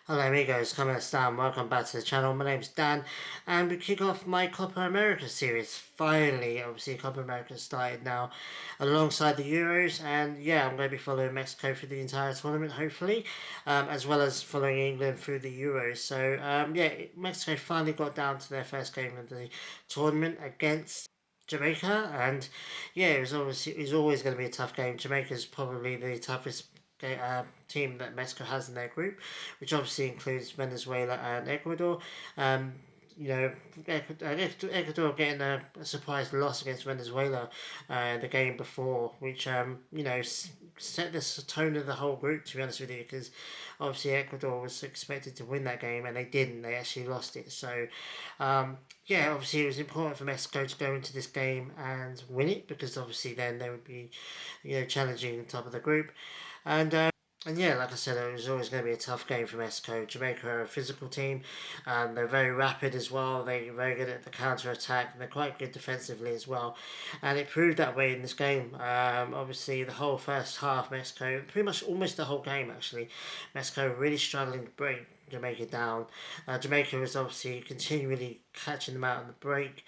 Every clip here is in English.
Hello amigos, coming us down. Welcome back to the channel. My name's Dan, and we kick off my Copa America series. Finally, obviously Copa America started now alongside the Euros, and yeah, I'm going to be following Mexico through the entire tournament, hopefully, as well as following England through the Euros. So yeah, Mexico finally got down to their first game of the tournament against Jamaica, and yeah, it was always going to be a tough game. Jamaica's probably the toughest team that Mexico has in their group, which obviously includes Venezuela and Ecuador. Um, you know, Ecuador getting a surprise loss against Venezuela the game before, which set the tone of the whole group. To be honest with you, because obviously Ecuador was expected to win that game and they didn't. They actually lost it. So yeah, obviously it was important for Mexico to go into this game and win it because obviously then they would be, challenging the top of the group, and. And yeah, like I said, it was always going to be a tough game for Mexico. Jamaica are a physical team. They're very rapid as well. They're very good at the counter attack. And they're quite good defensively as well. And it proved that way in this game. Obviously, the whole first half, Mexico, pretty much almost the whole game actually, Mexico really struggling to break Jamaica down. Jamaica was obviously continually catching them out on the break.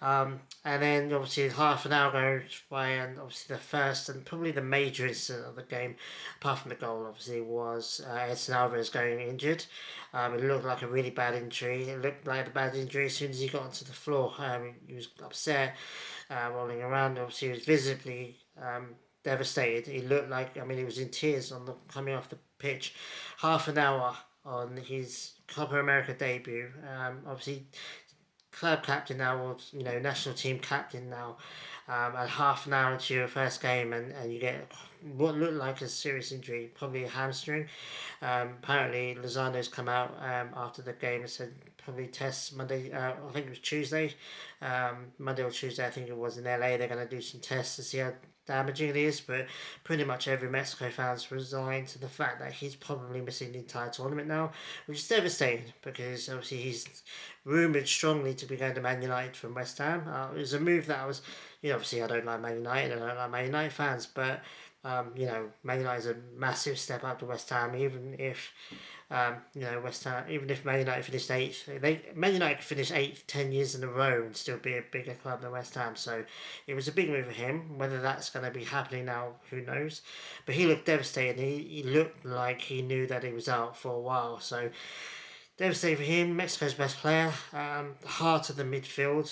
And then obviously half an hour goes by, and obviously the first and probably the major incident of the game, apart from the goal, obviously, was Edson going injured. It looked like a really bad injury. It looked like a bad injury as soon as he got onto the floor. He was upset, rolling around. Obviously, he was visibly devastated. He looked like, he was in tears coming off the pitch. Half an hour on his Copa America debut. Obviously, club captain now, or national team captain now, and half an hour into your first game, and you get what looked like a serious injury, probably a hamstring. Apparently, Lozano's come out after the game and said probably tests Monday. I think it was Tuesday, Monday or Tuesday. I think it was in LA. They're going to do some tests to see how damaging it is, but pretty much every Mexico fan's resigned to the fact that he's probably missing the entire tournament now, which is devastating because obviously he's rumoured strongly to be going to Man United from West Ham. It was a move that obviously I don't like Man United, I don't like Man United fans, but Man United is a massive step up to West Ham, even if West Ham, even if Man United finished eighth, Man United could finish eighth 10 years in a row and still be a bigger club than West Ham. So it was a big move for him. Whether that's going to be happening now, who knows? But he looked devastated. He looked like he knew that he was out for a while. So devastating for him. Mexico's best player, heart of the midfield,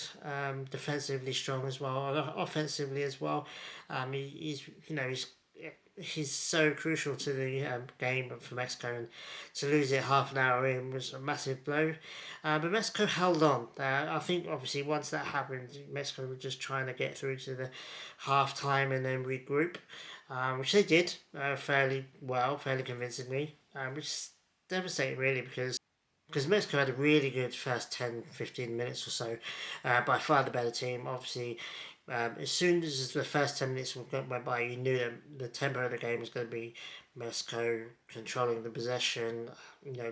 defensively strong as well, offensively as well. He's so crucial to the game for Mexico, and to lose it half an hour in was a massive blow. But Mexico held on. I think obviously once that happened, Mexico were just trying to get through to the half time and then regroup, which they did fairly well, fairly convincingly, which is devastating really because Mexico had a really good first 10-15 minutes or so. By far the better team. Obviously, as soon as the first 10 minutes went by, you knew that the tempo of the game was going to be Mexico controlling the possession,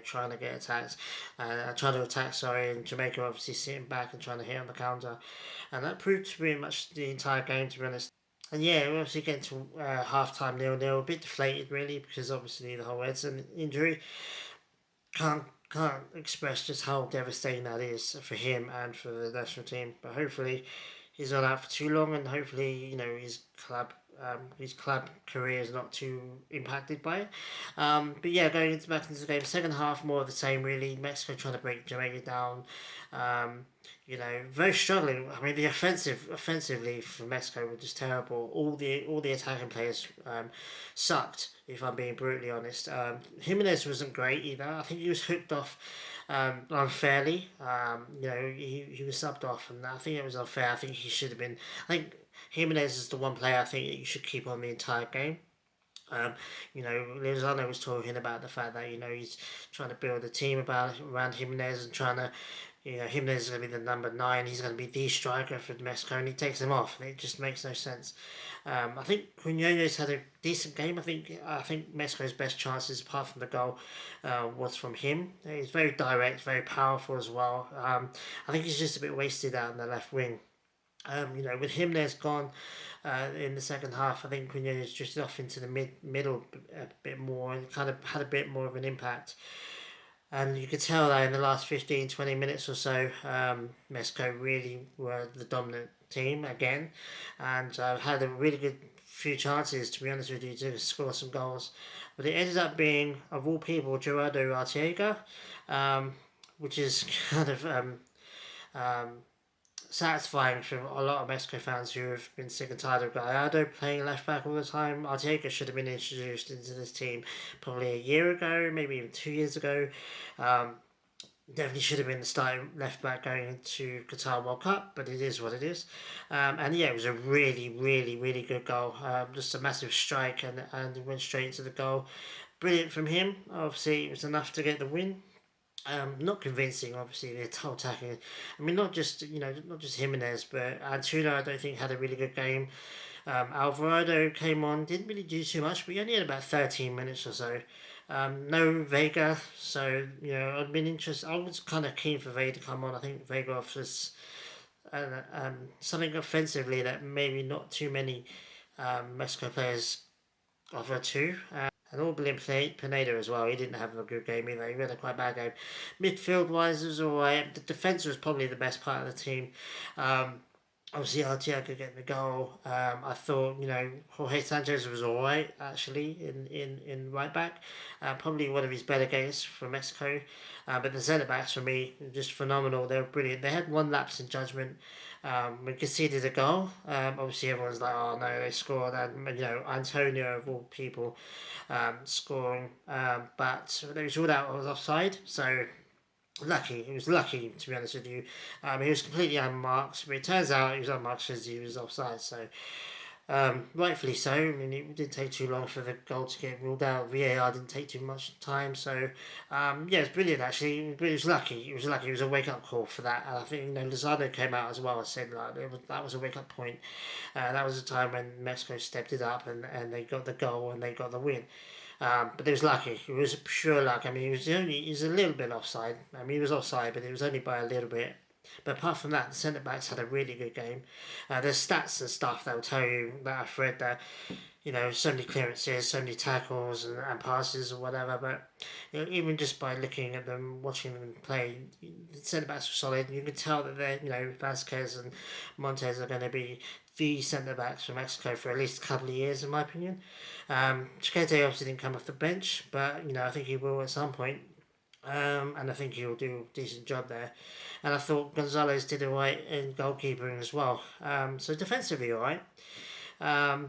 trying to get attacks, trying to attack, and Jamaica obviously sitting back and trying to hit on the counter. And that proved to be pretty much the entire game, to be honest. And yeah, we're obviously getting to half time 0-0, a bit deflated really, because obviously the whole Edson injury. Can't express just how devastating that is for him and for the national team. But hopefully he's not out for too long, and hopefully his club career is not too impacted by it. But yeah, back into the game, second half more of the same really. Mexico trying to break Jamaica down. Very struggling. The offensively for Mexico were just terrible. All the attacking players sucked. If I'm being brutally honest, Jimenez wasn't great either. I think he was hooked off unfairly. He was subbed off, and I think it was unfair. I think he should have been. I think Jimenez is the one player I think that you should keep on the entire game. Lozano was talking about the fact that he's trying to build a team around Jimenez and trying to. Jimenez is going to be the number 9. He's going to be the striker for Mexico, and he takes him off, and it just makes no sense. I think Quinones had a decent game. I think Mexico's best chances, apart from the goal, was from him. He's very direct, very powerful as well. I think he's just a bit wasted out in the left wing. With Jimenez gone in the second half, I think Quinones drifted off into the middle a bit more and kind of had a bit more of an impact. And you could tell that in the last 15, 20 minutes or so, Mexico really were the dominant team again, and had a really good few chances, to be honest with you, to score some goals. But it ended up being, of all people, Gerardo Arteaga, um, which is kind of um, satisfying for a lot of Mexico fans who have been sick and tired of Gallardo playing left back all the time. Arteaga should have been introduced into this team probably a year ago, maybe even 2 years ago. Um, Definitely should have been the starting left back going into Qatar World Cup, but it is what it is. And yeah, it was a really, really, really good goal. Just a massive strike, and went straight into the goal. Brilliant from him. Obviously, it was enough to get the win. Not convincing, obviously, the whole attacking. I mean, not just Jimenez, but Antuna, I don't think had a really good game. Alvarado came on, didn't really do too much, but he only had about 13 minutes or so. No Vega, so I'd been interested. I was kind of keen for Vega to come on. I think Vega offers something offensively that maybe not too many Mexico players offer too. And Orbelin Pineda as well. He didn't have a good game either. He had a quite bad game. Midfield wise, it was alright. The defence was probably the best part of the team. Obviously, Arteaga getting the goal. I thought Jorge Sanchez was alright actually in right back. Probably one of his better games for Mexico. But the centre backs for me just phenomenal. They were brilliant. They had one lapse in judgment. We conceded a goal. Obviously, everyone's like, "Oh no, they scored!" And Antonio of all people scoring, but it was ruled out as offside. So lucky, he was lucky to be honest with you. He was completely unmarked, but it turns out he was unmarked because he was offside. So rightfully so. I mean, it didn't take too long for the goal to get ruled out. VAR didn't take too much time. So, yeah, it's brilliant actually. But it was lucky. It was lucky. It was a wake up call for that. And I think Lozano came out as well and said like that was a wake up point. That was a time when Mexico stepped it up and they got the goal and they got the win. But it was lucky. It was pure luck. I mean, he was a little bit offside. I mean, he was offside, but it was only by a little bit. But apart from that, the centre backs had a really good game. There's stats and stuff that will tell you that I've read that so many clearances, so many tackles and passes or whatever. But even just by looking at them, watching them play, the centre backs were solid. You can tell that they're Vasquez and Montes are going to be the centre backs for Mexico for at least a couple of years, in my opinion. Chiquete obviously didn't come off the bench, but I think he will at some point. And I think he'll do a decent job there. And I thought Gonzalez did alright in goalkeeping as well. So defensively alright. I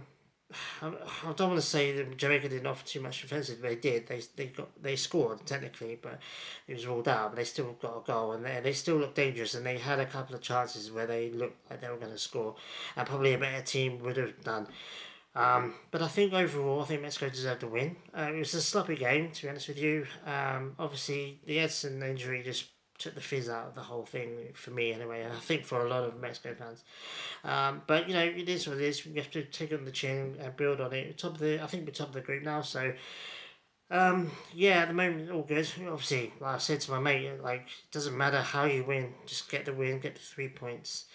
don't want to say that Jamaica didn't offer too much defensively. They did. They scored technically, but it was ruled out. But they still got a goal, and they still looked dangerous. And they had a couple of chances where they looked like they were going to score, and probably a better team would have done. But I think overall, I think Mexico deserved to win. It was a sloppy game, to be honest with you. Obviously, the EDSON injury just took the fizz out of the whole thing for me anyway, and I think for a lot of Mexico fans. But it is what it is. We have to take it on the chin and build on it. I think we're top of the group now, so yeah, at the moment all good. Obviously, like I said to my mate, like it doesn't matter how you win, just get the win, get the 3 points.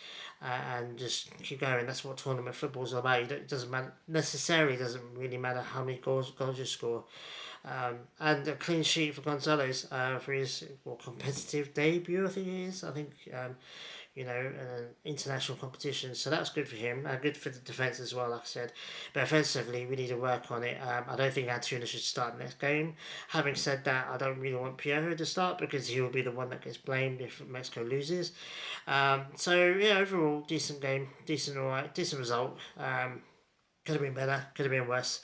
And just keep going. That's what tournament football is all about. It doesn't matter necessarily. Doesn't really matter how many goals you score. And a clean sheet for Gonzalez for his competitive debut. I think it is. I think an international competition. So that's good for him. Good for the defence as well, like I said. But offensively, we need to work on it. I don't think Antuna should start the next game. Having said that, I don't really want Pierro to start because he will be the one that gets blamed if Mexico loses. So yeah, overall, decent game, decent result. Could have been better, could have been worse.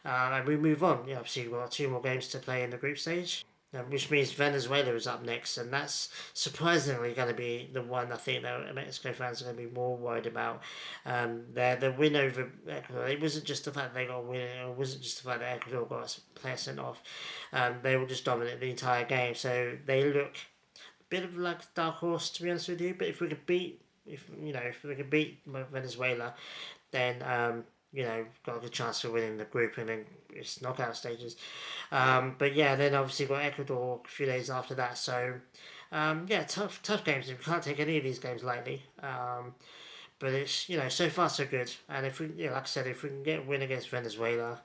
And we move on. Obviously we've got 2 more games to play in the group stage. Which means Venezuela is up next, and that's surprisingly going to be the one I think that Mexico fans are going to be more worried about. The win over Ecuador, it wasn't just the fact that they got a win, it wasn't just the fact that Ecuador got a player sent off. They were just dominant the entire game, so they look a bit of like a dark horse, to be honest with you. But if we could beat Venezuela, then got a good chance of winning the group and then it's knockout stages. But yeah, then obviously got Ecuador a few days after that. So yeah, tough games. We can't take any of these games lightly. But it's so far so good. And if we, like I said, if we can get a win against Venezuela,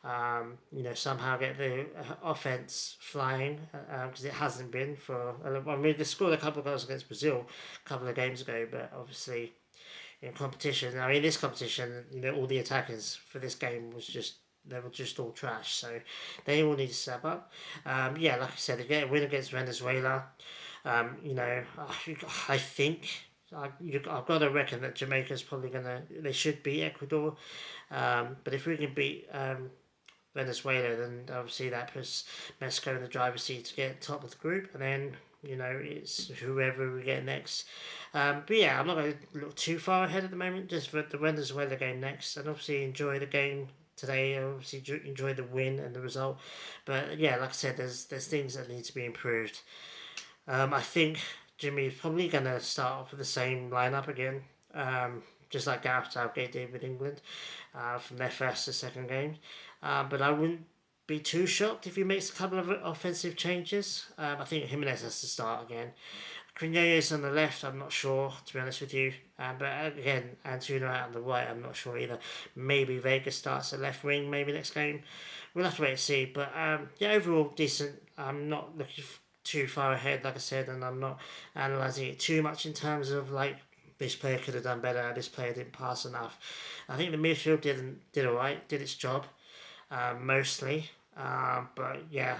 you know, somehow get the offense flying, because it hasn't been for. I mean, they scored a couple of goals against Brazil a couple of games ago, but obviously in competition, I mean, this competition, you know, all the attackers for this game was just. They were just all trash, so they all need to step up. Yeah, like I said, they get a win against Venezuela. You know, I think I've got to reckon that Jamaica's probably they should beat Ecuador. But if we can beat Venezuela, then obviously that puts Mexico in the driver's seat to get top of the group, and then you know it's whoever we get next. But yeah, I'm not going to look too far ahead at the moment. Just for the Venezuela game next, and obviously enjoy the game today. Obviously enjoy the win and the result. But yeah, like I said, there's things that need to be improved. I think Jimmy's probably going to start off with the same lineup again. Just like Gareth Southgate did with England from their first to second game. But I wouldn't be too shocked if he makes a couple of offensive changes. I think Jimenez has to start again. Quinones on the left, I'm not sure, to be honest with you. But again, Antuna out on the right, I'm not sure either. Maybe Vega starts at left wing, maybe next game. We'll have to wait and see. But yeah, overall decent. I'm not looking too far ahead, like I said, and I'm not analysing it too much in terms of like this player could have done better, this player didn't pass enough. I think the midfield did alright, did its job, mostly. But yeah,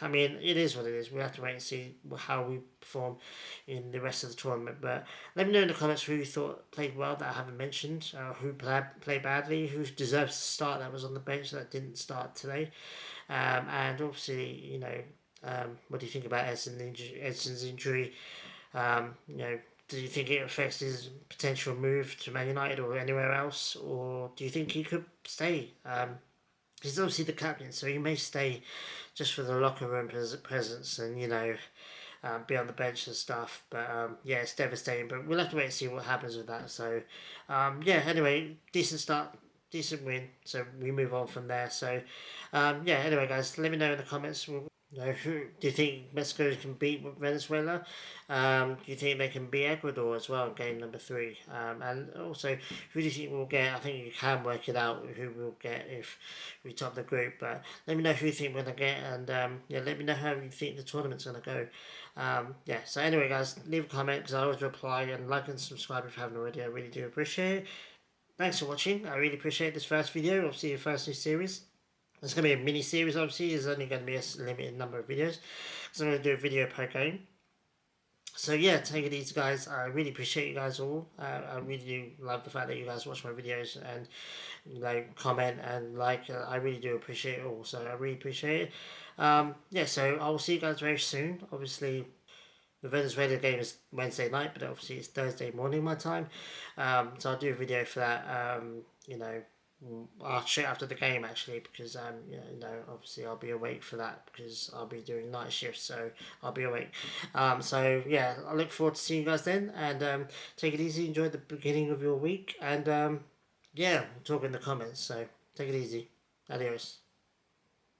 I mean, it is what it is. We have to wait and see how we perform in the rest of the tournament. But let me know in the comments who you thought played well that I haven't mentioned, who played badly, who deserves to start that was on the bench that didn't start today. And obviously, you know, what do you think about Edson's injury? You know, do you think it affects his potential move to Man United or anywhere else, or do you think he could stay? He's obviously the captain, so he may stay just for the locker room presence and, you know, be on the bench and stuff. But yeah, it's devastating. But we'll have to wait and see what happens with that. So yeah, anyway, decent start, decent win. So we move on from there. So yeah, anyway, guys, let me know in the comments. Who do you think Mexico can beat Venezuela? Do you think they can beat Ecuador as well in game number 3? And also, who do you think we'll get? I think you can work it out who we'll get if we top the group. But let me know who you think we're going to get, and yeah, let me know how you think the tournament's going to go. Yeah, so anyway, guys, leave a comment because I always reply, and like and subscribe if you haven't already. I really do appreciate it. Thanks for watching. I really appreciate this first video. Obviously, your first new series. It's going to be a mini-series, obviously. There's only going to be a limited number of videos. So I'm going to do a video per game. So yeah, take it easy, guys. I really appreciate you guys all. I really do love the fact that you guys watch my videos and, you know, comment and like. I really do appreciate it all. So I really appreciate it. Yeah, so I will see you guys very soon. Obviously, the Venezuela game is Wednesday night, but obviously it's Thursday morning my time. So I'll do a video for that, you know, straight after the game actually, because you know, obviously I'll be awake for that because I'll be doing night shifts, so I'll be awake. So yeah, I look forward to seeing you guys then, and take it easy, enjoy the beginning of your week, and yeah, we'll talk in the comments. So take it easy, adios.